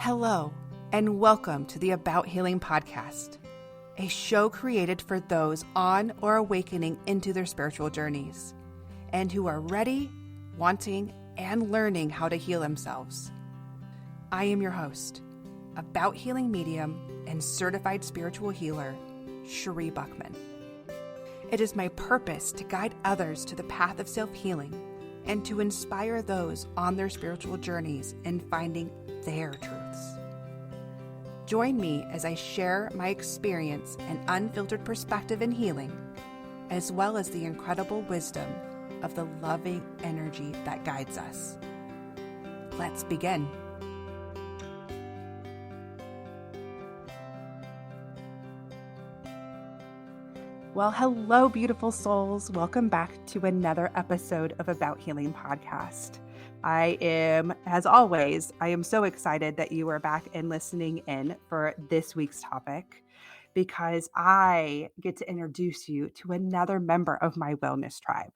Hello, and welcome to the About Healing podcast, a show created for those on or awakening into their spiritual journeys, and who are ready, wanting, and learning how to heal themselves. I am your host, About Healing medium and certified spiritual healer, Cherie Buckman. It is my purpose to guide others to the path of self-healing and to inspire those on their spiritual journeys in finding their truths. Join me as I share my experience and unfiltered perspective in healing, as well as the incredible wisdom of the loving energy that guides us. Let's begin. Well, hello, beautiful souls. Welcome back to another episode of About Healing podcast. I am so excited that you are back and listening in for this week's topic because I get to introduce you to another member of my wellness tribe.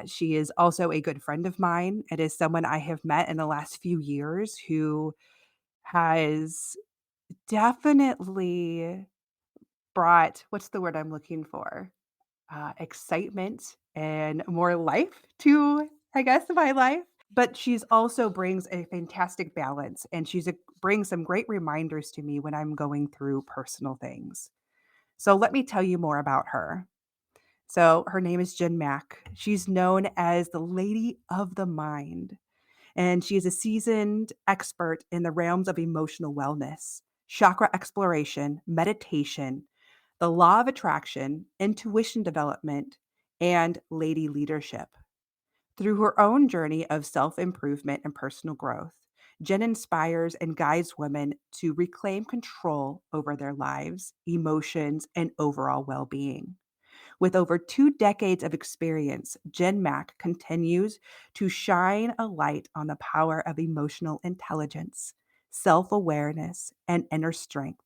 She is also a good friend of mine. It is someone I have met in the last few years who has definitely brought, what's the word I'm looking for? Excitement and more life to, I guess, my life. But she's also brings a fantastic balance, and brings some great reminders to me when I'm going through personal things. So let me tell you more about her. So her name is Jen Mack. She's known as the Lady of the Mind, and she is a seasoned expert in the realms of emotional wellness, chakra exploration, meditation, the law of attraction, intuition development, and lady leadership. Through her own journey of self-improvement and personal growth, Jen inspires and guides women to reclaim control over their lives, emotions, and overall well-being. With over 2 decades of experience, Jen Mack continues to shine a light on the power of emotional intelligence, self-awareness, and inner strength,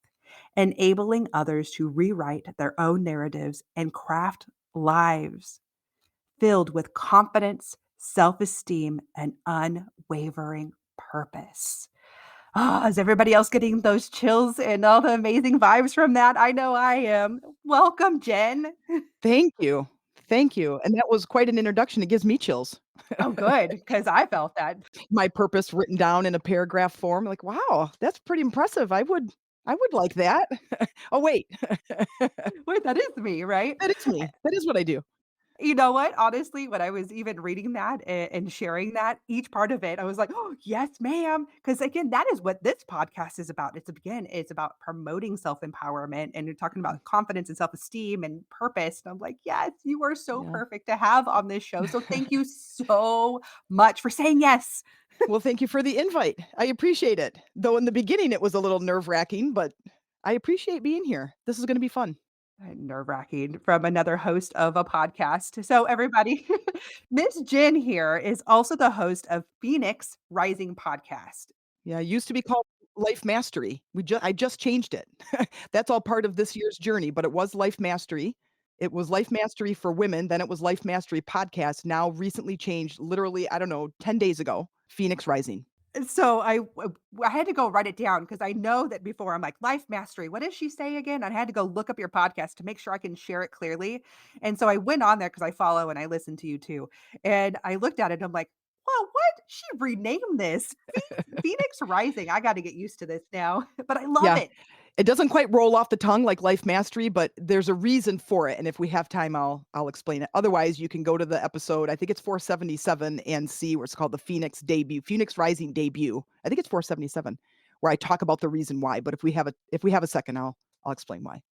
enabling others to rewrite their own narratives and craft lives filled with confidence, self-esteem, and unwavering purpose. Is everybody else getting those chills and all the amazing vibes from that? I know I am. Welcome, Jen. Thank you. Thank you, and that was quite an introduction, it gives me chills. Oh, good, because I felt that. My purpose written down in a paragraph form, like, "Wow, that's pretty impressive, I would like that." Oh, wait, Wait, that is me, right? that is me, that is what I do. You know what? Honestly, when I was even reading that and sharing that, each part of it, I was like, "Oh, yes, ma'am." Because again, that is what this podcast is about. It's about promoting self-empowerment, and you're talking Mm, about confidence and self-esteem and purpose. And I'm like, "Yes, you are so yeah. perfect to have on this show." So thank you so much for saying yes. Well, thank you for the invite, I appreciate it. Though in the beginning it was a little nerve-wracking, but I appreciate being here. This is gonna be fun. Nerve-wracking from another host of a podcast. So everybody, Miss Jen here is also the host of Phoenix Rising podcast. Yeah, it used to be called Life Mastery. I just changed it. That's all part of this year's journey, but it was Life Mastery. It was Life Mastery for women, then it was Life Mastery Podcast, now recently changed literally, I don't know, 10 days ago, Phoenix Rising. So I had to go write it down because I know that before I'm like, "Life mastery, what does she say again?" I had to go look up your podcast to make sure I can share it clearly, and so I went on there because I follow and I listen to you too, and I looked at it and I'm like, "Well, what? She renamed this Phoenix Rising." I gotta get used to this now, but I love Yeah, it. it doesn't quite roll off the tongue like Life Mastery, but there's a reason for it, and if we have time, I'll explain it. Otherwise, you can go to the episode, I think it's 477, and see where it's called the Phoenix Rising Debut. I think it's 477, where I talk about the reason why, but if we have a second, I'll explain why.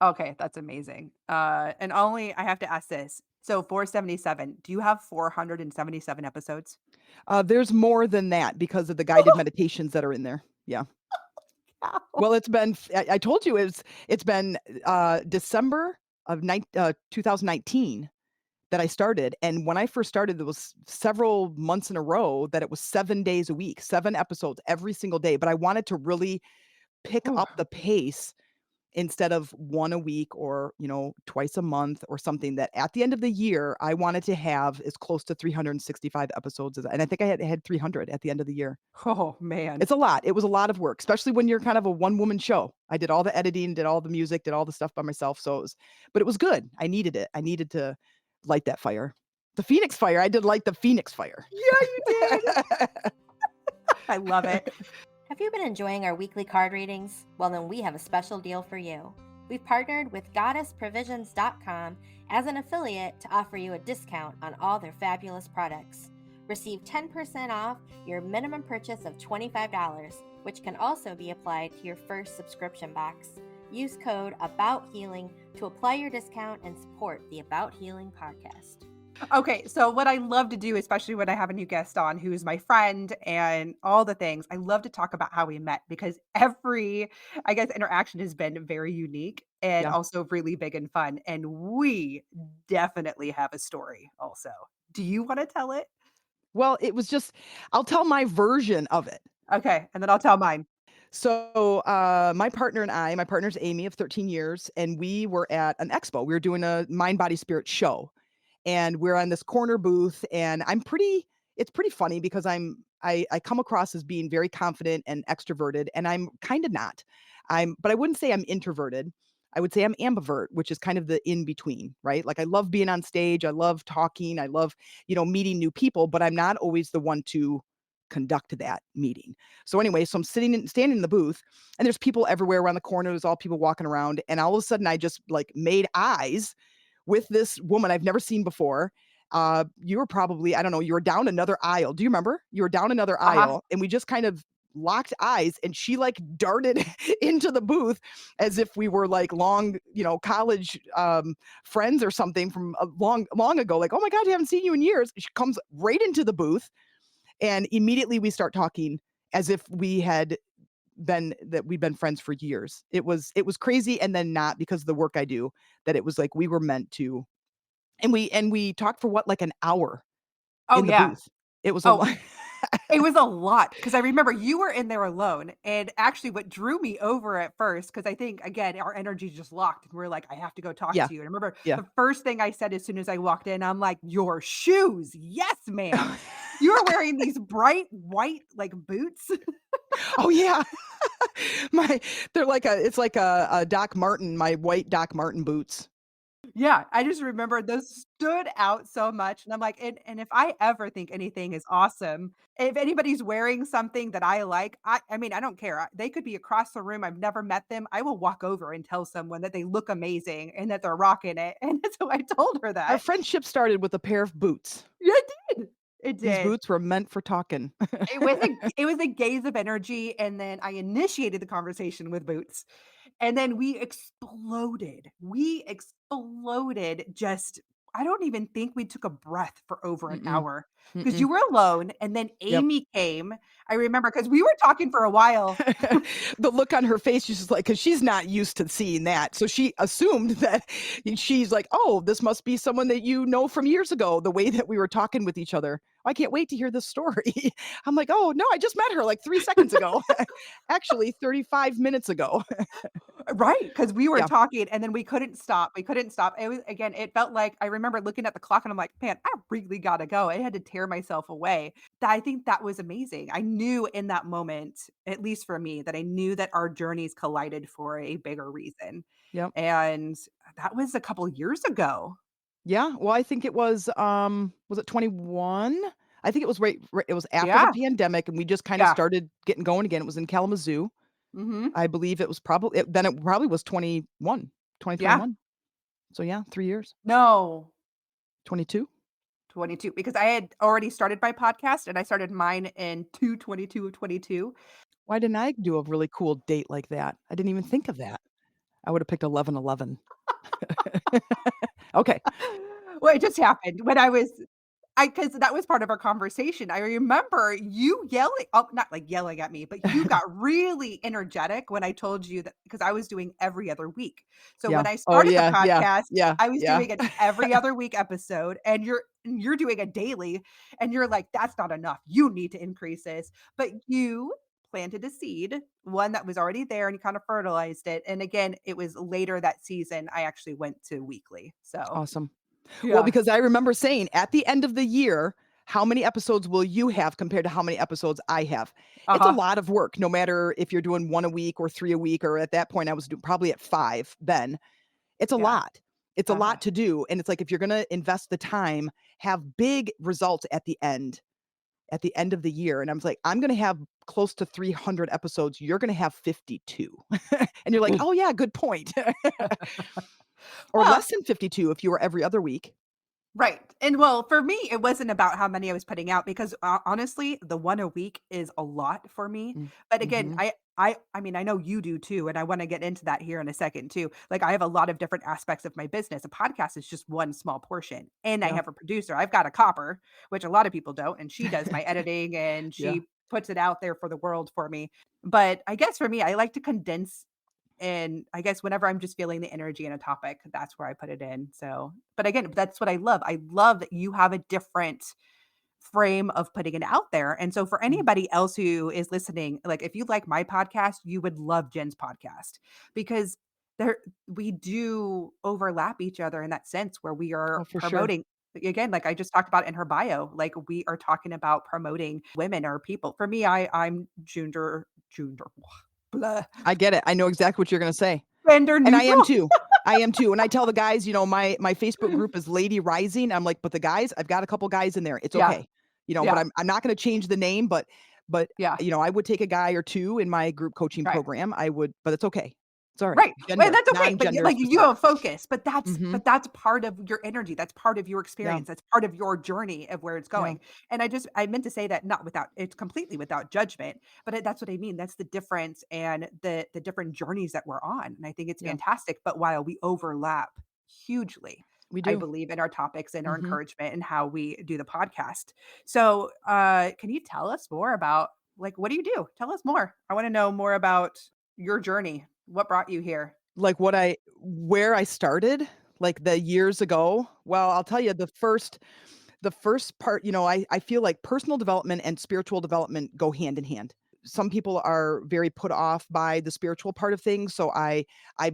Okay, that's amazing. And only I have to ask this, so 477, do you have 477 episodes? There's more than that because of the guided meditations that are in there. Yeah. Wow. Well, I told you it's been, December of 2019 that I started, and when I first started, there was several months in a row that it was 7 days a week, 7 episodes every single day, but I wanted to really pick Ooh. up the pace instead of 1 a week or, twice a month or something that at the end of the year, I wanted to have as close to 365 episodes as and I think I had 300 at the end of the year. Oh, man. It's a lot. It was a lot of work, especially when you're kind of a one-woman show. I did all the editing, did all the music, did all the stuff by myself, so it was good. I needed it. I needed to light that fire. The Phoenix fire, I did light the Phoenix fire. Yeah, you did. I love it. Have you been enjoying our weekly card readings? Well, then we have a special deal for you. We've partnered with goddessprovisions.com as an affiliate to offer you a discount on all their fabulous products. Receive 10% off your minimum purchase of $25, which can also be applied to your first subscription box. Use code ABOUTHEALING to apply your discount and support the About Healing podcast. Okay, so what I love to do, especially when I have a new guest on who's my friend and all the things, I love to talk about how we met because every, I guess, interaction has been very unique and Yeah. also really big and fun. And we definitely have a story also. Do you want to tell it? Well, it was just I'll tell my version of it. Okay, and then I'll tell mine. So, my partner's Amy of 13 years, and we were at an expo. We were doing a mind, body, spirit show, and we're on this corner booth, and it's pretty funny because I come across as being very confident and extroverted, and I'm kind of not. But I wouldn't say I'm introverted. I would say I'm ambivert, which is kind of the in between, right? Like I love being on stage, I love talking, I love, meeting new people, but I'm not always the one to conduct that meeting. So anyway, so I'm standing in the booth and there's people everywhere around the corner. There's all people walking around. And all of a sudden I just like made eyes with this woman I've never seen before. You were probably, I don't know, you were down another aisle. Do you remember? You were down another Uh-huh. aisle and we just kind of locked eyes and she like darted into the booth as if we were like long, college friends or something from a long ago. Like, oh my God, I haven't seen you in years. She comes right into the booth and immediately we start talking as if we'd been friends for years. It was crazy and then not because of the work I do, that it was like we were meant to. And we talked for what, like an hour Oh, in the yeah. booth. It was a Oh, lot. it was a lot because I remember you were in there alone. And actually, what drew me over at first, because I think, again, our energy just locked and we're like, I have to go talk Yeah, to you. And I remember yeah. the first thing I said as soon as I walked in, I'm like, your shoes. Yes, ma'am. You were wearing these bright white, like boots. Oh, yeah. My it's like a Doc Martin, my white Doc Martin boots. Yeah, I just remember those stood out so much, and I'm like, and if I ever think anything is awesome, if anybody's wearing something that I like, I mean, I don't care. They could be across the room, I've never met them. I will walk over and tell someone that they look amazing and that they're rocking it. And so I told her Our that. friendship started with a pair of boots. Yeah, it did. It These did. boots were meant for talking. It was a gaze of energy, and then I initiated the conversation with boots. And then we exploded. We exploded just I don't even think we took a breath for over an Mm-mm, hour because mm-mm. you were alone, and then Yep. Amy came. I remember because we were talking for a while. The look on her face, she's just like, because she's not used to seeing that. So she assumed that she's like, oh, this must be someone that you know from years ago, the way that we were talking with each other. I can't wait to hear this story. I'm like, oh, no, I just met her like 3 seconds ago. Actually, 35 minutes ago. Right, because we were Yeah. talking and then we couldn't stop. We couldn't stop. It was again, it felt like I remember looking at the clock and I'm like, "Man, I really gotta go." I had to tear myself away. I think that was amazing. I knew in that moment, at least for me, that I knew that our journeys collided for a bigger reason. Yep. And that was a couple years ago. Yeah. Well, I think it was it 21? I think it was right, it was after the Yeah, pandemic and we just kind of yeah, started getting going again. It was in Kalamazoo. mhm, I believe it was then it probably was 21, yeah. 2021. So yeah, 3 years. No, 22? 22, because I had already started my podcast and I started mine in 2/22 of 22. Why didn't I do a really cool date like that? I didn't even think of that. I would have picked 11/11. Okay. Well, it just happened when I was I because that was part of our conversation. I remember you yelling not like yelling at me, but you got really energetic when I told you that because I was doing every other week. So Yeah. when I Oh, started the yeah, yeah, podcast, yeah, I was yeah. doing an every other week episode, and you're doing a daily, and you're like, "That's not enough. You need to increase this." But you planted a seed, one that was already there and you kind of fertilized it. And again, it was later that season I actually went to weekly. So, Awesome. Well, yeah. because I remember saying at the end of the year, how many episodes will you have compared to how many episodes I have? It's a Uh-huh. lot of work, no matter if you're doing 1 a week or 3 a week, or at that point I was probably at 5 then. It's a Yeah. lot. It's a Uh-huh. lot to do, and it's like if you're gonna invest the time, have big results at the end of the year, and I was like, "I'm gonna have close to 300 episodes, you're gonna have 52." And you're like, "Oh, yeah, good point." Or Well, less than 52 if you were every other week. right. And well, for me, it wasn't about how many I was putting out because honestly, the one a week is a lot for me. Mm, But again, mhm. I mean, I know you do too, and I want to get into that here in a second too. Like I have a lot of different aspects of my business. A podcast is just one small portion. And I Yeah. have a producer. I've got a copper, which a lot of people don't, and she does my editing and Yeah. she puts it out there for the world for me. But I guess for me, I like to condense and I guess whenever I'm just feeling the energy in a topic, that's where I put it in. So, but again, that's what I love. I love that you have a different frame of putting it out there. And so for Mm. anybody else who is listening, like if you like my podcast, you would love Jen's podcast because there we do overlap each other in that sense where we Oh, are for sure. promoting again, like I just talked about in her bio, like we are talking about promoting women or people. For me, I'm gender blah, I get it. I know exactly what you're gonna say. gender And I am neutral. too. I am too. And I tell the guys, my Facebook group is Lady Rising. I'm like, but the guys, I've got a couple guys in there. It's Yeah. okay. But Yeah. I'm not gonna change the name, but Yeah. I would take a guy or two in my group coaching Right. program. I would, but it's okay. It's all right. Right. Well, Gender, that's okay, but non-gender like you specific. have a focus, but that's Mhm. but that's part of your energy. That's part of your Yeah. experience. That's part of your journey of where it's Yeah. going. And I meant to say that not without it's completely without judgment, but that's what I mean. That's the difference and the different journeys that we're on. And I think it's Yeah. fantastic. But while we overlap hugely, We I do. believe in our topics and our Mhm. encouragement and how we do the podcast. So can you tell us more about like what do you do? Tell us more. I want to know more about your journey. What brought you here? Like where I started, like the years ago. Well, I'll tell you the first part, I feel like personal development and spiritual development go hand in hand. Some people are very put off by the spiritual part of things, so I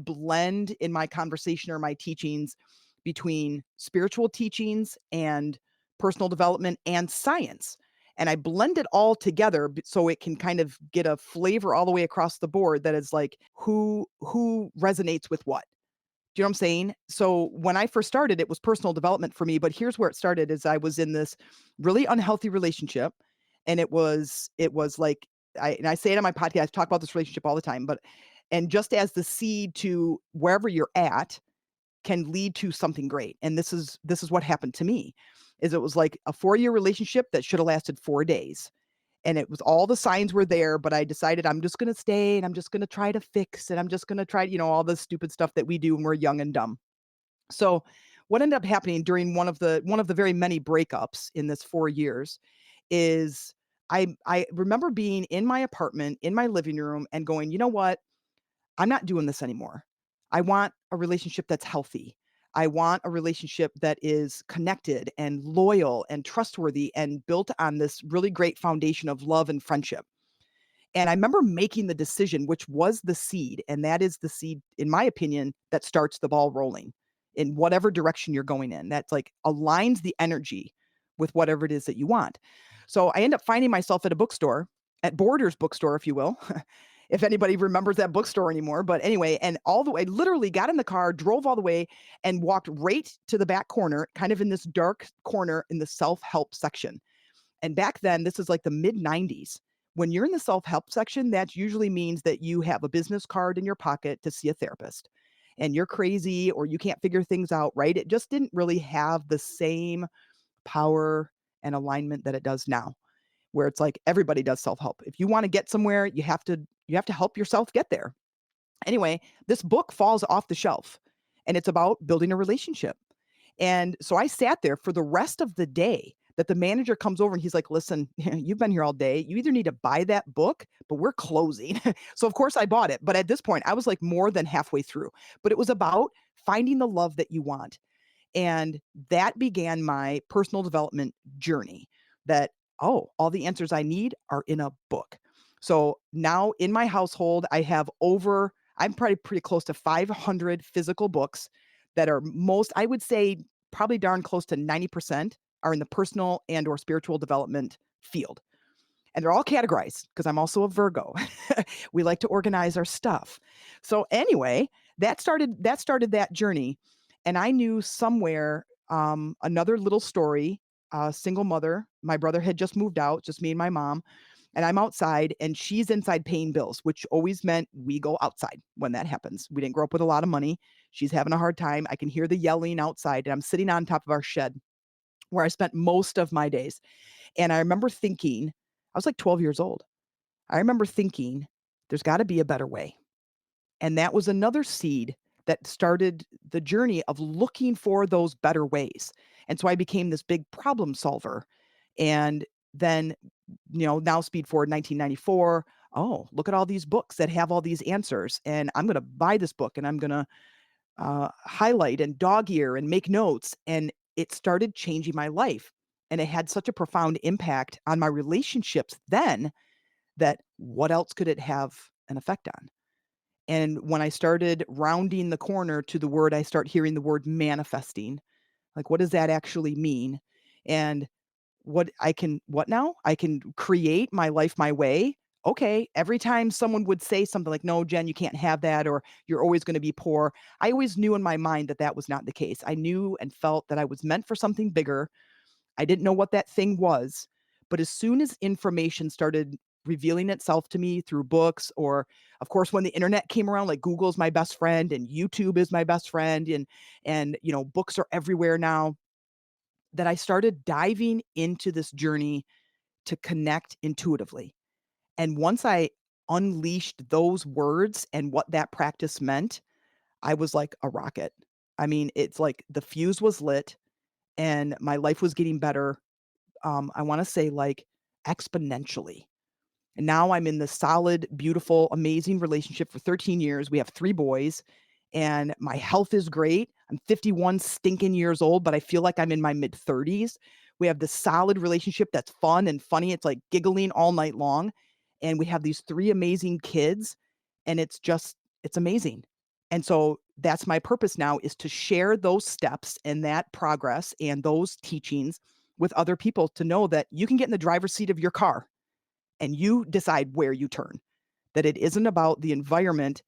blend in my conversation or my teachings between spiritual teachings and personal development and science. And I blend it all together so it can kind of get a flavor all the way across the board that is like who resonates with what. Do you know what I'm saying? So when I first started, it was personal development for me, but here's where it started is I was in this really unhealthy relationship. And it was like I say it on my podcast, I talk about this relationship all the time, but and just as the seed to wherever you're at can lead to something great. And this is what happened to me. Is it was like a 4-year relationship that should have lasted 4 days. And it was all the signs were there, but I decided I'm just gonna stay and I'm just gonna try to fix it. I'm just gonna try, all the stupid stuff that we do when we're young and dumb. So what ended up happening during one of the very many breakups in this 4 years is I remember being in my apartment, in my living room and going, "You know what? I'm not doing this anymore. I want a relationship that's healthy. I want a relationship that is connected and loyal and trustworthy and built on this really great foundation of love and friendship." And I remember making the decision, which was the seed, and that is the seed, in my opinion, that starts the ball rolling in whatever direction you're going in. That's like aligns the energy with whatever it is that you want. So I end up finding myself at a bookstore, at Borders bookstore, if you will, if anybody remembers that bookstore anymore. But anyway, and all the way, literally got in the car, drove all the way, and walked right to the back corner, kind of in this dark corner in the self help section. And back then, this is like the mid 90s. When you're in the self help section, that usually means that you have a business card in your pocket to see a therapist and you're crazy or you can't figure things out, right? It just didn't really have the same power and alignment that it does now, where it's like everybody does self help. If you want to get somewhere, you have to help yourself get there. Anyway, this book falls off the shelf and it's about building a relationship. And so I sat there for the rest of the day that the manager comes over and he's like, "Listen, you've been here all day. You either need to buy that book, but we're closing." So of course I bought it. But at this point, I was like more than halfway through. But it was about finding the love that you want. And that began my personal development journey that, oh, all the answers I need are in a book. So now in my household, I'm probably pretty close to 500 physical books that are I would say probably darn close to 90% are in the personal and or spiritual development field. And they're all categorized because I'm also a Virgo. We like to organize our stuff. So anyway, that started that journey. And I knew somewhere another little story, single mother. My brother had just moved out, just me and my mom. And I'm outside and she's inside paying bills, which always meant we go outside when that happens. We didn't grow up with a lot of money. She's having a hard time. I can hear the yelling outside and I'm sitting on top of our shed where I spent most of my days. And I remember thinking, I was like 12 years old. I remember thinking, there's got to be a better way. And that was another seed that started the journey of looking for those better ways. And so I became this big problem solver. And then, now speed forward 1994. Oh, look at all these books that have all these answers. And I'm going to buy this book and I'm going to highlight and dog ear and make notes. And it started changing my life. And it had such a profound impact on my relationships then that what else could it have an effect on? And when I started rounding the corner to the word, I start hearing the word manifesting. Like, what does that actually mean? And what now? I can create my life my way. Okay. Every time someone would say something like, no, Jen, you can't have that, or you're always going to be poor. I always knew in my mind that that was not the case. I knew and felt that I was meant for something bigger. I didn't know what that thing was, but as soon as information started revealing itself to me through books or of course when the internet came around, like Google's my best friend and YouTube is my best friend and books are everywhere now, that I started diving into this journey to connect intuitively. And once I unleashed those words and what that practice meant, I was like a rocket. I mean, it's like the fuse was lit and my life was getting better. I wanna say, like, exponentially. And now I'm in this solid, beautiful, amazing relationship for 13 years. We have 3 boys, and my health is great. I'm 51 stinking years old, but I feel like I'm in my mid-30s. We have this solid relationship that's fun and funny. It's like giggling all night long, and we have these 3 amazing kids, and it's amazing. And so that's my purpose now is to share those steps and that progress and those teachings with other people to know that you can get in the driver's seat of your car and you decide where you turn. That it isn't about the environment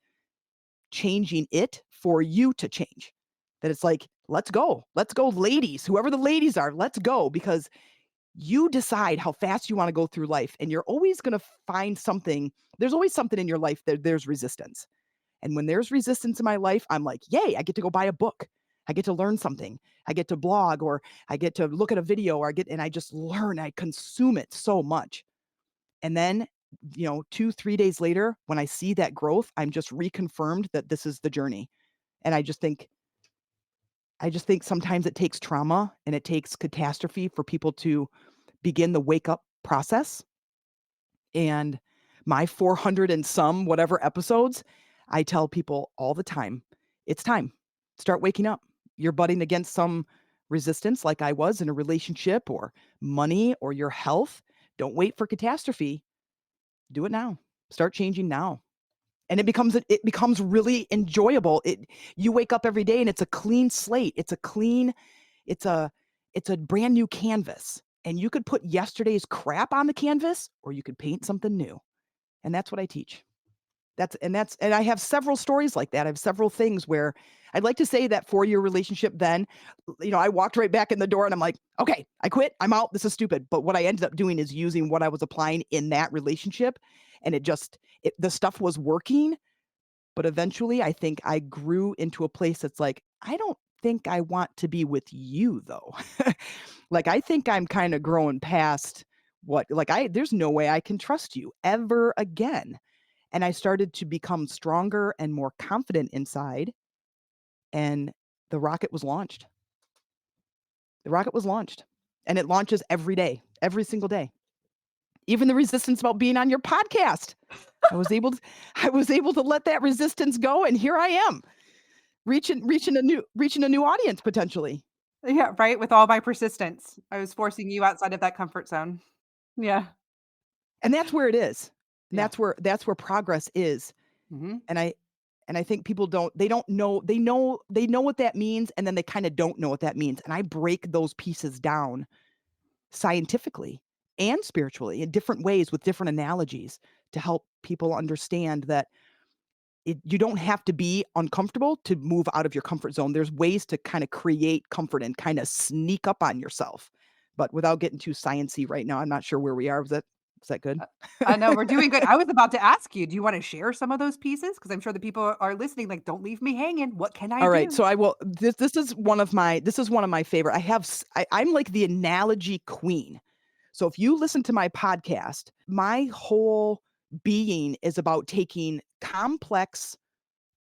changing it for you to change. That it's like, let's go. Let's go, ladies, whoever the ladies are, let's go because you decide how fast you want to go through life. And you're always going to find something. There's always something in your life that there's resistance. And when there's resistance in my life, I'm like, yay, I get to go buy a book. I get to learn something. I get to blog or I get to look at a video and I just learn, I consume it so much. And then, 2, 3 days later, when I see that growth, I'm just reconfirmed that this is the journey. And I just think sometimes it takes trauma and it takes catastrophe for people to begin the wake up process. And my 400 and some whatever episodes, I tell people all the time, it's time. Start waking up. You're butting against some resistance like I was in a relationship or money or your health. Don't wait for catastrophe. Do it now. Start changing now. And it becomes really enjoyable. You wake up every day and it's a clean slate. It's a it's a brand new canvas. And you could put yesterday's crap on the canvas or you could paint something new. And that's what I teach. And I have several stories like that. I have several things where I'd like to say that 4-year relationship then, I walked right back in the door and I'm like, okay, I quit. I'm out. This is stupid. But what I ended up doing is using what I was applying in that relationship. And the stuff was working. But eventually I think I grew into a place that's like, I don't think I want to be with you though. Like, I think I'm kind of growing past there's no way I can trust you ever again. And I started to become stronger and more confident inside, and the rocket was launched. The rocket was launched, and it launches every day, every single day. Even the resistance about being on your podcast. I was able to I was able to let that resistance go, and here I am, reaching a new audience potentially. Yeah, right, with all my persistence. I was forcing you outside of that comfort zone. Yeah. And that's where it is. And Yeah. that's where progress is. Mhm. And I think people don't know they know what that means, and then they kinda don't know what that means, and I break those pieces down scientifically and spiritually in different ways with different analogies to help people understand that you don't have to be uncomfortable to move out of your comfort zone. There's ways to kinda create comfort and kinda sneak up on yourself. But without getting too science-y right now, I'm not sure where we are. Is that good? Uh, I know, we're doing good. I was about to ask you, do you wanna share some of those pieces? Because 'Cause I'm sure the people are listening, like, "Don't leave me hanging. What can I All right, do?" so I will this is one of my favorite. I'm like the analogy queen. So if you listen to my podcast, my whole being is about taking complex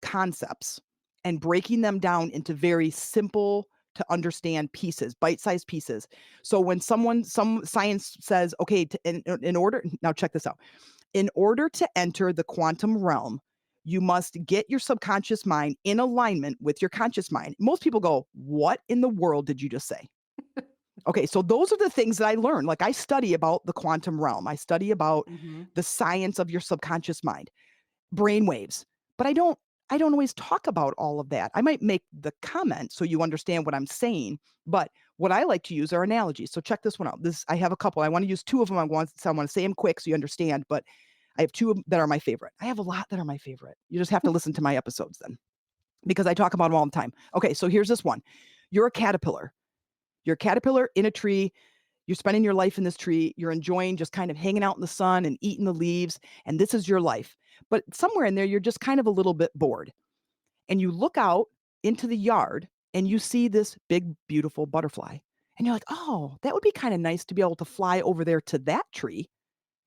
concepts and breaking them down into very simple to understand pieces, bite-sized pieces. So when some science says, okay, in order, now check this out. In order to enter the quantum realm, you must get your subconscious mind in alignment with your conscious mind. Most people go, "What in the world did you just say?" Okay, so those are the things that I learned. Like I study about the quantum realm. I study about Mhm. the science of your subconscious mind, brain waves. But I don't always talk about all of that. I might make the comment so you understand what I'm saying, but what I like to use are analogies. So check this one out. This I have a couple. I want to use two of them. I want to say them quick so you understand, but I have two that are my favorite. I have a lot that are my favorite. You just have to listen to my episodes then because I talk about them all the time. Okay, so here's this one. You're a caterpillar. You're a caterpillar in a tree. You're spending your life in this tree. You're enjoying just kind of hanging out in the sun and eating the leaves. And this is your life. But somewhere in there, you're just kind of a little bit bored. And you look out into the yard and you see this big, beautiful butterfly. And you're like, oh, that would be kind of nice to be able to fly over there to that tree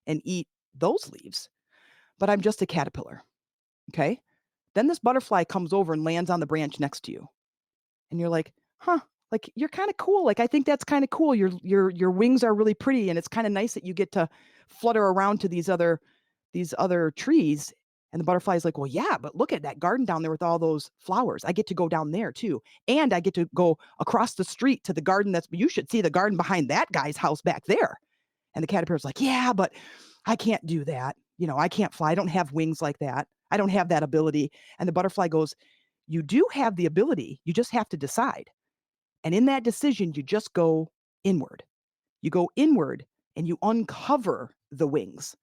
and eat those leaves. But I'm just a caterpillar. Okay. Then this butterfly comes over and lands on the branch next to you. And you're like, "Huh, like, you're kinda cool, like, I think that's kinda cool, your wings are really pretty, and it's kinda nice that you get to flutter around to these other trees." And the butterfly's like, "Well, yeah, but look at that garden down there with all those flowers. I get to go down there too, and I get to go across the street to the garden that's you should see the garden behind that guy's house back there." And the caterpillar's like, "Yeah, but I can't do that. You know, I can't fly. I don't have wings like that. I don't have that ability." And the butterfly goes, "You do have the ability. You just have to decide. And in that decision, you just go inward. You go inward and you uncover the wings.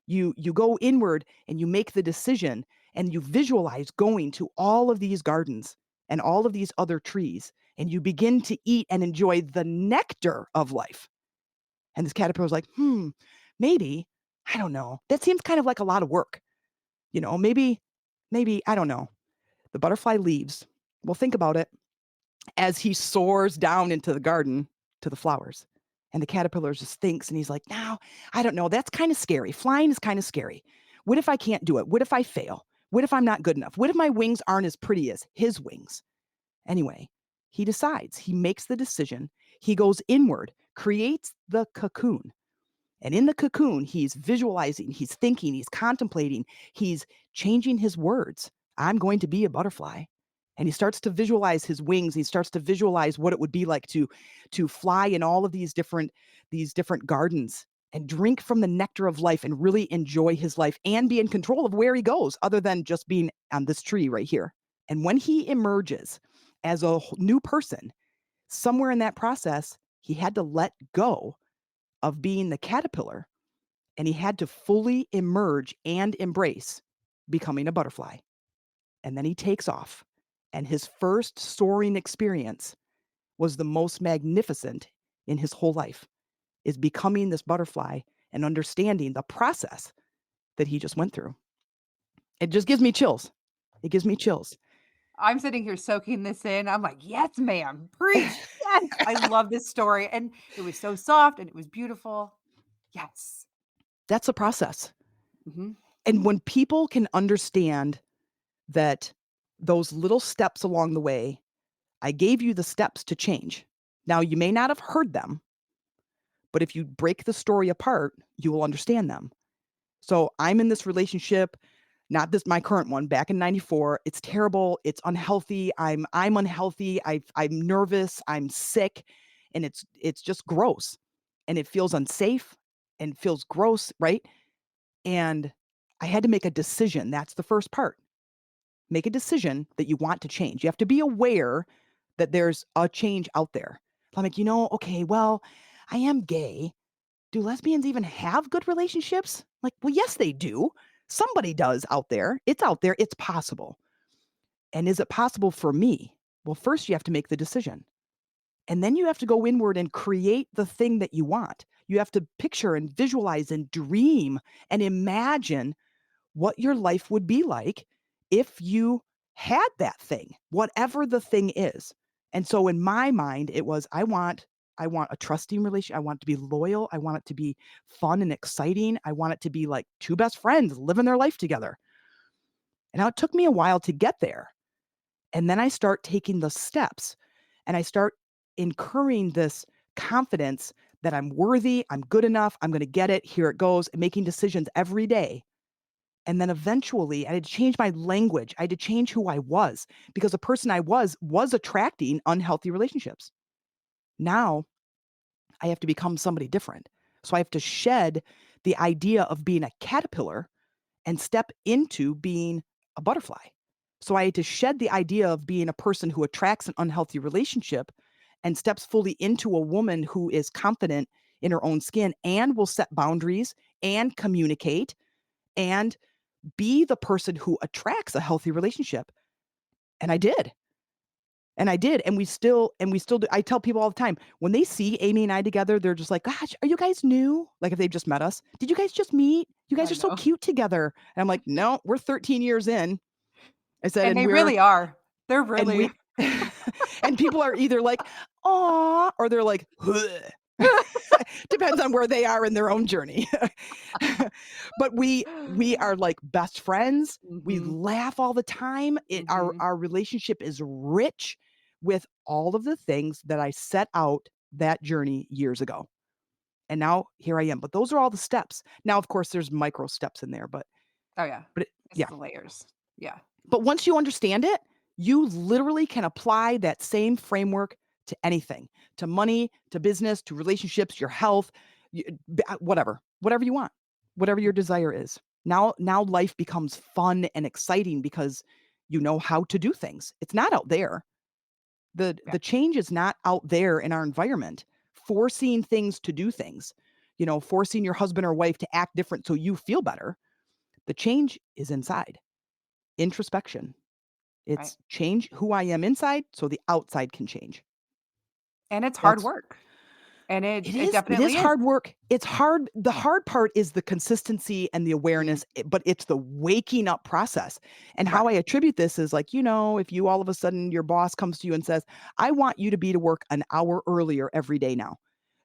You go inward and you make the decision and you visualize going to all of these gardens and all of these other trees and you begin to eat and enjoy the nectar of life." And this caterpillar's like, maybe, I don't know. That seems kind of like a lot of work. You know, maybe, I don't know. The butterfly leaves. Well, think about it as he soars down into the garden to the flowers. And the caterpillar just thinks, and he's like, "No, I don't know. That's kind of scary. Flying is kind of scary. What if I can't do it? What if I fail? What if I'm not good enough? What if my wings aren't as pretty as his wings?" Anyway, he decides, he makes the decision. He goes inward, creates the cocoon. And in the cocoon, he's visualizing, he's thinking, he's contemplating, he's changing his words. I'm going to be a butterfly. And he starts to visualize his wings. He starts to visualize what it would be like to fly in all of these different gardens and drink from the nectar of life and really enjoy his life and be in control of where he goes other than just being on this tree right here. And when he emerges as a new person, somewhere in that process, he had to let go of being the caterpillar and he had to fully emerge and embrace becoming a butterfly. And then he takes off. And his first soaring experience was the most magnificent in his whole life, is becoming this butterfly and understanding the process that he just went through. It just gives me chills. It gives me chills. I'm sitting here soaking this in. I'm like, "Yes, ma'am. Preach. Yes." I love this story, and it was so soft, and it was beautiful. Yes. That's a process. Mhm. And when people can understand that those little steps along the way, I gave you the steps to change. Now, you may not have heard them, but if you break the story apart, you will understand them. So I'm in this relationship, not this my current one, back in '94. It's terrible. It's unhealthy. I'm unhealthy. I'm nervous. I'm sick, and it's just gross, and it feels unsafe and feels gross, right? And I had to make a decision. That's the first part. Make a decision that you want to change. You have to be aware that there's a change out there. I'm like, okay, well, I am gay. Do lesbians even have good relationships? Like, well, yes, they do. Somebody does out there. It's out there. It's possible. And is it possible for me? Well, first you have to make the decision. And then you have to go inward and create the thing that you want. You have to picture and visualize and dream and imagine what your life would be like if you had that thing, whatever the thing is. And so in my mind, it was I want a trusting relationship. I want it to be loyal. I want it to be fun and exciting. I want it to be like two best friends living their life together. And now it took me a while to get there. And then I start taking the steps and I start incurring this confidence that I'm worthy, I'm good enough, I'm going to get it, here it goes, and making decisions every day. And then eventually I had to change my language. I had to change who I was because the person I was attracting unhealthy relationships. Now I have to become somebody different. So I have to shed the idea of being a caterpillar and step into being a butterfly. So I had to shed the idea of being a person who attracts an unhealthy relationship and steps fully into a woman who is confident in her own skin and will set boundaries and communicate and be the person who attracts a healthy relationship. And I did. And I did. And we still do. I tell people all the time when they see Amy and I together, they're just like, gosh, are you guys new? Like if they've just met us, did you guys just meet? You guys I are so know. cute together. And I'm like, no, we're 13 years in. I said, And and they we're, really are. They're and really we, and people are either like, aw, or they're like, depends on where they are in their own journey. But we are like best friends. We Mhm, laugh all the time. Our mhm. our relationship is rich with all of the things that I set out that journey years ago. And now here I am. But those are all the steps. Now, of course, there's micro steps in there, but Oh, yeah. It's yeah. the layers. Yeah. But once you understand it, you literally can apply that same framework to anything, to money, to business, to relationships, your health, whatever you want, whatever your desire is. Now life becomes fun and exciting because you know how to do things. It's not out there. The Yeah, the change is not out there in our environment, forcing things to do things, forcing your husband or wife to act different so you feel better. The change is inside. Introspection. right. It's change who I am inside so the outside can change. And it's hard That's work. And it it it is it is definitely is. hard work. It's hard. The hard part is the consistency and the Mm, awareness, but it's the waking up process. And how I right. attribute this is like, if you all of a sudden your boss comes to you and says, "I want you to be to work an hour earlier every day now."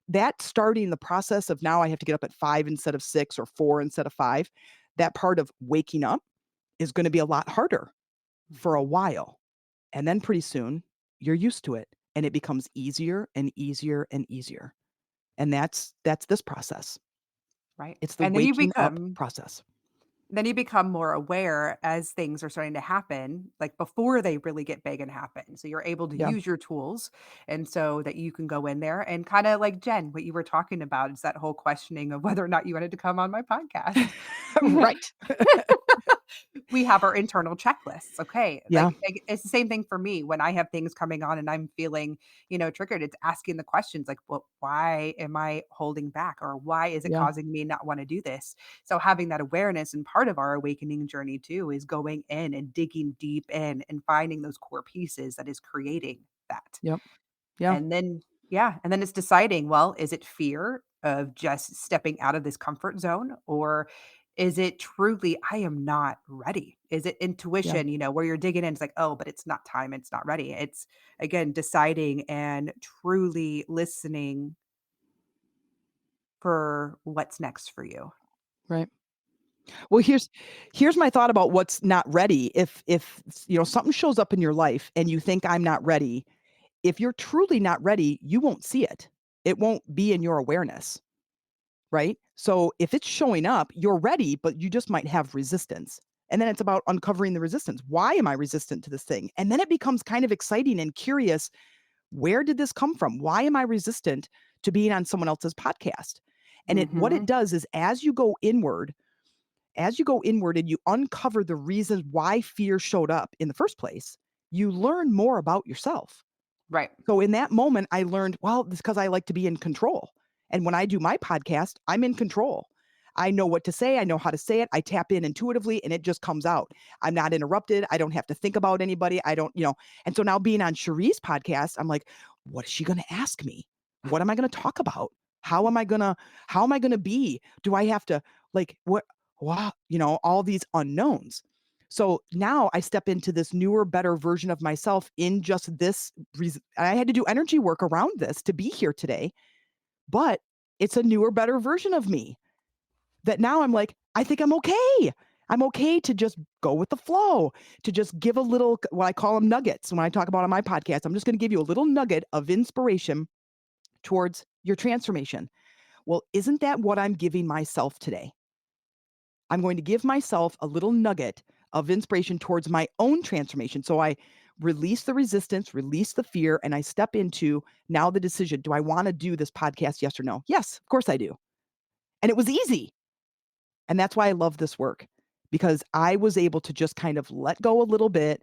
That starting the process of now I have to get up at 5 instead of 6 or 4 instead of 5, that part of waking up is going to be a lot harder for a Mhm. while. And then pretty soon, you're used to it, and it becomes easier and easier and easier. And that's this process. Right. It's the And then you waking up become process. then you become more aware as things are starting to happen, like before they really get big and happen. So you're able to Yeah. use your tools and so that you can go in there and kind of like Jen, what you were talking about is that whole questioning of whether or not you wanted to come on my podcast. Right. We have our internal checklists. Okay. Yeah. It's the same thing for me when I have things coming on and I'm feeling, triggered. It's asking the questions like, well, why am I holding back? Or why is it Yeah. causing me not want to do this? So having that awareness and part of our awakening journey too is going in and digging deep in and finding those core pieces that is creating that. Yep. Yeah. And then yeah, and then it's deciding, well, is it fear of just stepping out of this comfort zone or is it truly I am not ready? Is it Yeah. intuition, where you're digging in, it's like, oh, but it's not time, it's not ready. It's again deciding and truly listening for what's next for you. Right. Well, here's my thought about what's not ready. If something shows up in your life and you think I'm not ready, if you're truly not ready, you won't see it. It won't be in your awareness. Right? So if it's showing up, you're ready, but you just might have resistance. And then it's about uncovering the resistance. Why am I resistant to this thing? And then it becomes kind of exciting and curious. Where did this come from? Why am I resistant to being on someone else's podcast? And what it Mhm. does is as you go inward, As you go inward and you uncover the reasons why fear showed up in the first place, you learn more about yourself. Right. So in that moment, I learned, well, it's because I like to be in control. And when I do my podcast, I'm in control. I know what to say. I know how to say it. I tap in intuitively and it just comes out. I'm not interrupted. I don't have to think about anybody. I don't, And so now being on Cherie's podcast, I'm like, what is she going to ask me? What am I going to talk about? How am I going to be? Do I have to what, wow, all these unknowns. So now I step into this newer, better version of myself in just this. I had to do energy work around this to be here today, but it's a newer, better version of me that now I'm like, I think I'm okay. I'm okay to just go with the flow, to just give a little, what I call them nuggets. When I talk about on my podcast, I'm just going to give you a little nugget of inspiration towards your transformation. Well, isn't that what I'm giving myself today? I'm going to give myself a little nugget of inspiration towards my own transformation. So I release the resistance, release the fear, and I step into now the decision. Do I want to do this podcast? Yes or no? Yes, of course I do. And it was easy. And that's why I love this work, because I was able to just kind of let go a little bit,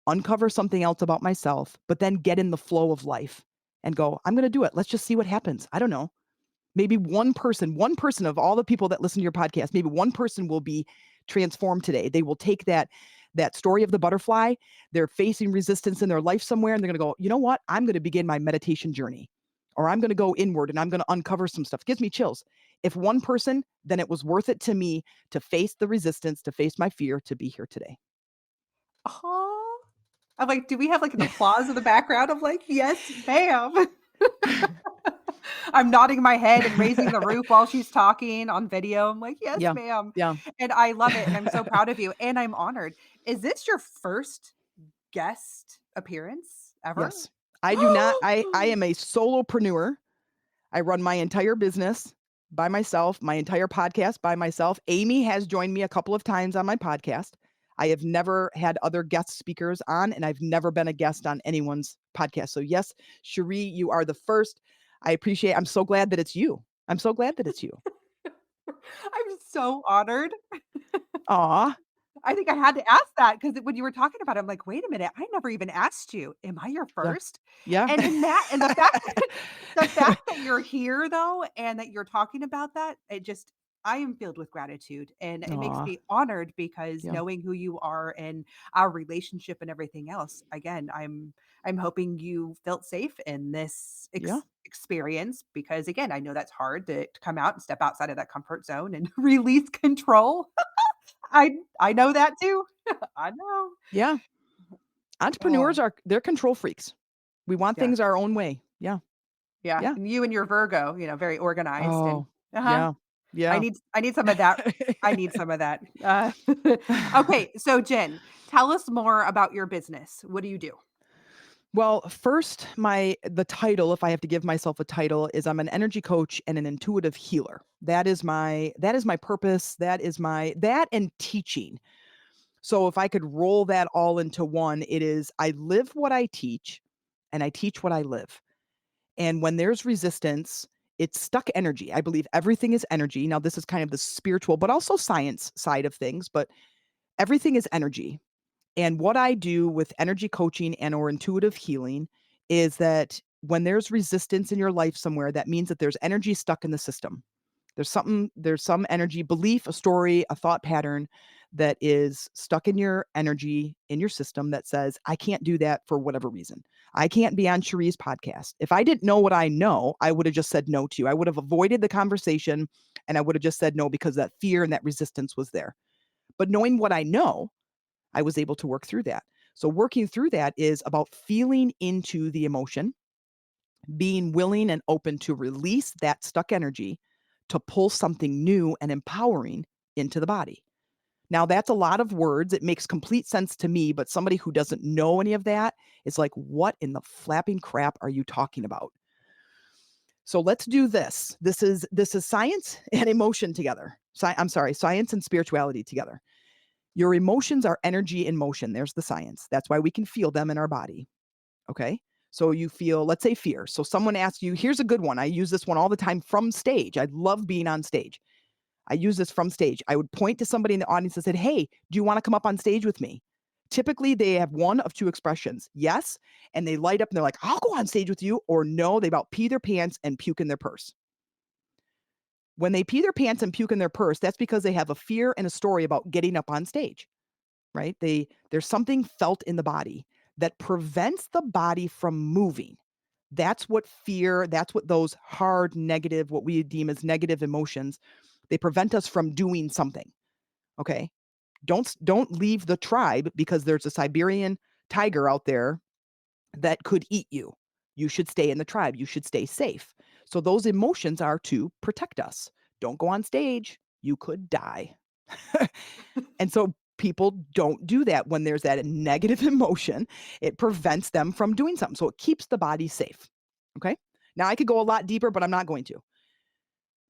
uncover something else about myself, but then get in the flow of life and go, I'm going to do it. Let's just see what happens. I don't know. Maybe one person of all the people that listen to your podcast, maybe one person will be transformed today. They will take that story of the butterfly. They're facing resistance in their life somewhere, and they're going to go, you know what? I'm going to begin my meditation journey, or I'm going to go inward and I'm going to uncover some stuff. It gives me chills. If one person, then it was worth it to me to face the resistance, to face my fear, to be here today. Oh, I'm like, do we have like an applause in the background of like, yes, ma'am? I'm nodding my head and raising the roof while she's talking on video. I'm like, yes, Yeah. ma'am. Yeah. And I love it. And I'm so proud of you. And I'm honored. Is this your first guest appearance ever? Yes. I do not. I am a solopreneur. I run my entire business by myself, my entire podcast by myself. Amy has joined me a couple of times on my podcast. I have never had other guest speakers on, and I've never been a guest on anyone's podcast. So yes, Cherie, you are the first. I'm so glad that it's you. I'm so glad that it's you. I'm so honored. Aw. I think I had to ask that because when you were talking about it, I'm like, wait a minute, I never even asked you, am I your Yeah. first? Yeah. And in that, and the fact that you're here though, and that you're talking about that, I am filled with gratitude, and it makes Aw. me honored because Yeah. knowing who you are and our relationship and everything else, again, I'm hoping you felt safe in this Yeah. experience because again, I know that's hard to come out and step outside of that comfort zone and release control. I know that too. I know. Yeah. Oh, Entrepreneurs they're control freaks. We want yes. things our own way. Yeah. Yeah, Yeah. and you and your Virgo, very organized and Oh, uh-huh. yeah. I Yeah. need I need some of that. I need some of that. Okay, so Jen, tell us more about your business. What do you do? Well, first, the title, if I have to give myself a title, is I'm an energy coach and an intuitive healer. That is my purpose. That and teaching. So if I could roll that all into one, it is I live what I teach and I teach what I live. And when there's resistance, it's stuck energy. I believe everything is energy. Now, this is kind of the spiritual, but also science side of things, but everything is energy. And what I do with energy coaching and or intuitive healing is that when there's resistance in your life somewhere, that means that there's energy stuck in the system. There's some energy, belief, a story, a thought pattern that is stuck in your energy, in your system that says, I can't do that for whatever reason. I can't be on Cherie's podcast. If I didn't know what I know, I would have just said no to you. I would have avoided the conversation and I would have just said no because that fear and that resistance was there. But knowing what I know, I was able to work through that. So working through that is about feeling into the emotion, being willing and open to release that stuck energy to pull something new and empowering into the body. Now, that's a lot of words. It makes complete sense to me, but somebody who doesn't know any of that is like, what in the flapping crap are you talking about? So let's do this. This is science and emotion together. Science and spirituality together. Your emotions are energy in motion. There's the science. That's why we can feel them in our body. Okay. So you feel, let's say, fear. So someone asks you, here's a good one. I use this one all the time from stage. I love being on stage. I use this from stage. I would point to somebody in the audience and said, "Hey, do you want to come up on stage with me?" Typically, they have one of two expressions. Yes, and they light up and they're like, "I'll go on stage with you," or no, they about pee their pants and puke in their purse. When they pee their pants and puke in their purse, that's because they have a fear and a story about getting up on stage, right? There's something felt in the body that prevents the body from moving. That's what fear, that's what those hard negative, what we deem as negative emotions, they prevent us from doing something. Okay? Don't leave the tribe because there's a Siberian tiger out there that could eat you. You should stay in the tribe. You should stay safe. So those emotions are to protect us. Don't go on stage. You could die. And so people don't do that when there's that negative emotion. It prevents them from doing something. So it keeps the body safe. Okay? Now I could go a lot deeper, but I'm not going to.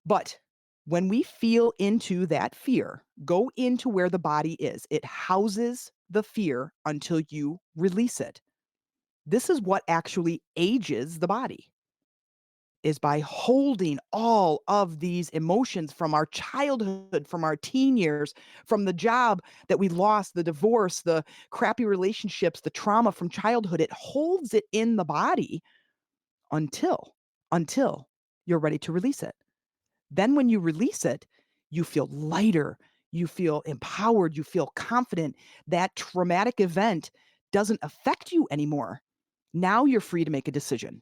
But when we feel into that fear, go into where the body is. It houses the fear until you release it. This is what actually ages the body, is by holding all of these emotions from our childhood, from our teen years, from the job that we lost, the divorce, the crappy relationships, the trauma from childhood. It holds it in the body until until you're ready to release it. Then when you release it, you feel lighter, you feel empowered, you feel confident. That traumatic event doesn't affect you anymore. Now you're free to make a decision.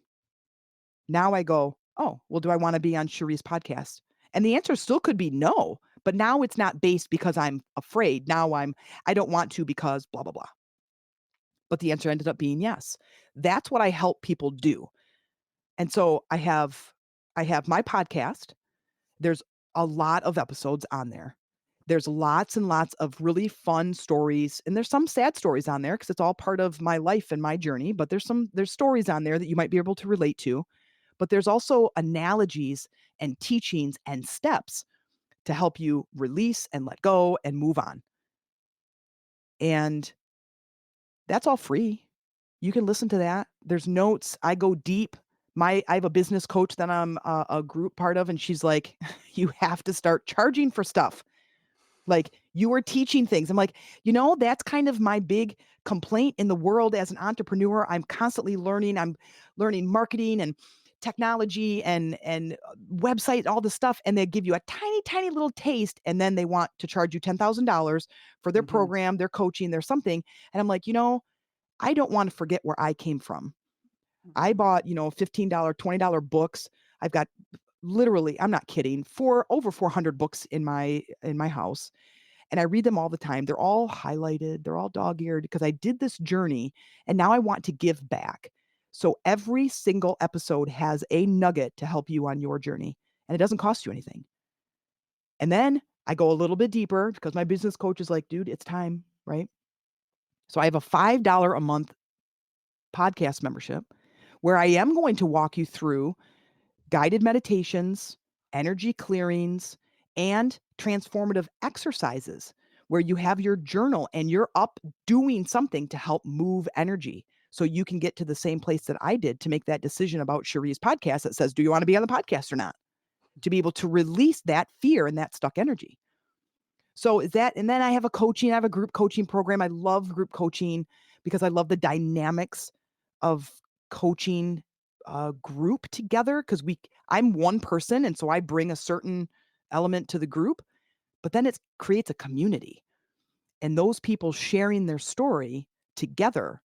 Now I go, "Oh, well, do I wanna be on Cherie's podcast?" And the answer still could be no, but now it's not based because I'm afraid. Now I don't want to because blah, blah, blah. But the answer ended up being yes. That's what I help people do. And so I have my podcast. There's a lot of episodes on there. There's lots and lots of really fun stories, and there's some sad stories on there because it's all part of my life and my journey, but there's stories on there that you might be able to relate to. But there's also analogies and teachings and steps to help you release and let go and move on. And that's all free. You can listen to that. There's notes. I go deep. I have a business coach that I'm a group part of, and she's like, "You have to start charging for stuff. Like, you are teaching things." I'm like, that's kind of my big complaint in the world as an entrepreneur. I'm constantly learning. I'm learning marketing and technology and website, all the stuff, and they give you a tiny, tiny little taste, and then they want to charge you $10,000 for their Mhm. program, their coaching, their something. And I'm like, I don't want to forget where I came from. I Mhm. bought, $15, $20 books. I've got literally, I'm not kidding, over 400 books in my house, and I read them all the time. They're all highlighted, they're all dog-eared because I did this journey and now I want to give back. So every single episode has a nugget to help you on your journey, and it doesn't cost you anything. And then I go a little bit deeper because my business coach is like, "Dude, it's time," right? So I have a $5 a month podcast membership where I am going to walk you through guided meditations, energy clearings, and transformative exercises where you have your journal and you're up doing something to help move energy. So you can get to the same place that I did to make that decision about Cherie's podcast that says, "Do you want to be on the podcast or not?" To be able to release that fear and that stuck energy. So is that, and then I have a group coaching program. I love group coaching because I love the dynamics of coaching a group together because I'm one person and so I bring a certain element to the group, but then it creates a community. And those people sharing their story together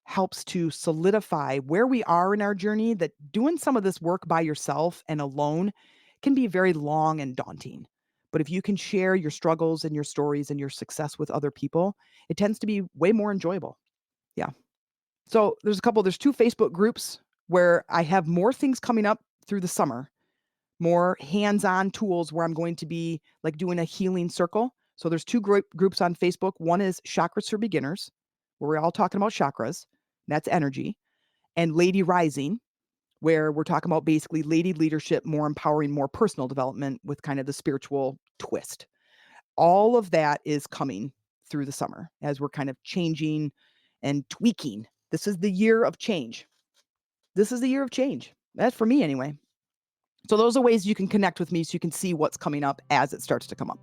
helps to solidify where we are in our journey, that doing some of this work by yourself and alone can be very long and daunting. But if you can share your struggles and your stories and your success with other people, it tends to be way more enjoyable. Yeah. So there's two Facebook groups where I have more things coming up through the summer, more hands-on tools where I'm going to be like doing a healing circle. So there's two groups on Facebook. One is Chakras for Beginners, where we're all talking about chakras, and that's energy, and Lady Rising, where we're talking about basically lady leadership, more empowering, more personal development with kind of the spiritual twist. All of that is coming through the summer as we're kind of changing and tweaking. This is the year of change. This is the year of change. That's for me anyway. So those are ways you can connect with me so you can see what's coming up as it starts to come up.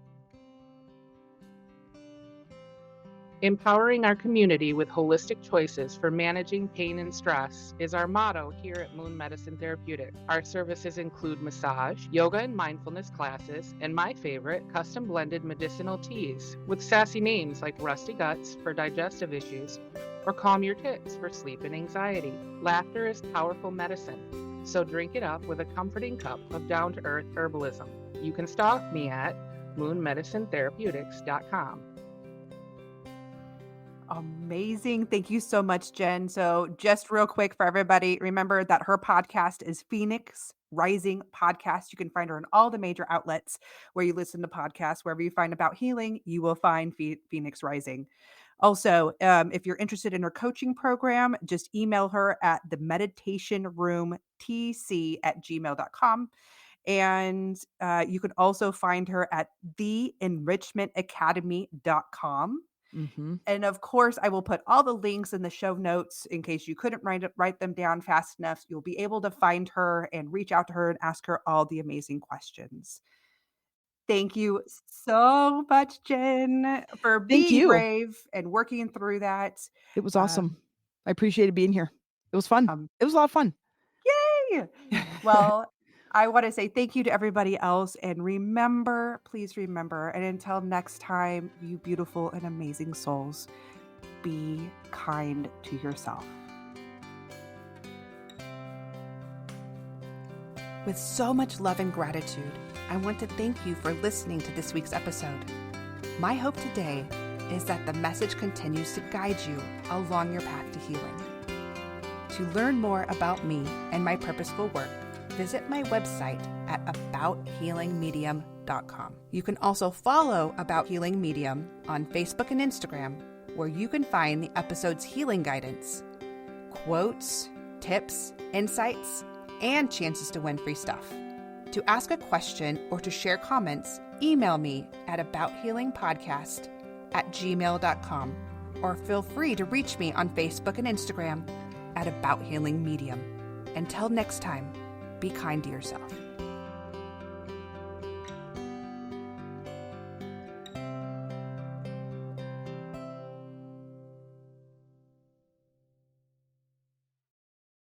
Empowering our community with holistic choices for managing pain and stress is our motto here at Moon Medicine Therapeutics. Our services include massage, yoga and mindfulness classes, and my favorite, custom blended medicinal teas with sassy names like Rusty Guts for digestive issues or Calm Your Tits for sleep and anxiety. Laughter is powerful medicine, so drink it up with a comforting cup of down-to-earth herbalism. You can stalk me at moonmedicinatherapeutics.com. Amazing. Thank you so much, Jen. So, just real quick for everybody, remember that her podcast is Phoenix Rising Podcast. You can find her in all the major outlets where you listen to podcasts. Wherever you find about healing, you will find Phoenix Rising. Also, if you're interested in her coaching program, just email her at the meditationroomtc@gmail.com. And you can also find her at theenrichmentacademy.com. Mm-hmm. And of course, I will put all the links in the show notes in case you couldn't write them down fast enough. You'll be able to find her and reach out to her and ask her all the amazing questions. Thank you so much, Jen, for Thank being you. brave and working through that. It was awesome. I appreciated being here. It was fun. Um, It was a lot of fun. Yay! Well, I want to say thank you to everybody else. And remember, please remember, and until next time, you beautiful and amazing souls, be kind to yourself. With so much love and gratitude, I want to thank you for listening to this week's episode. My hope today is that the message continues to guide you along your path to healing. To learn more about me and my purposeful work, visit my website at abouthealingmedium.com. You can also follow About Healing Medium on Facebook and Instagram, where you can find the episode's healing guidance, quotes, tips, insights, and chances to win free stuff. To ask a question or to share comments, email me at abouthealingpodcast@gmail.com, or feel free to reach me on Facebook and Instagram at About Healing Medium. Until next time, be kind to yourself.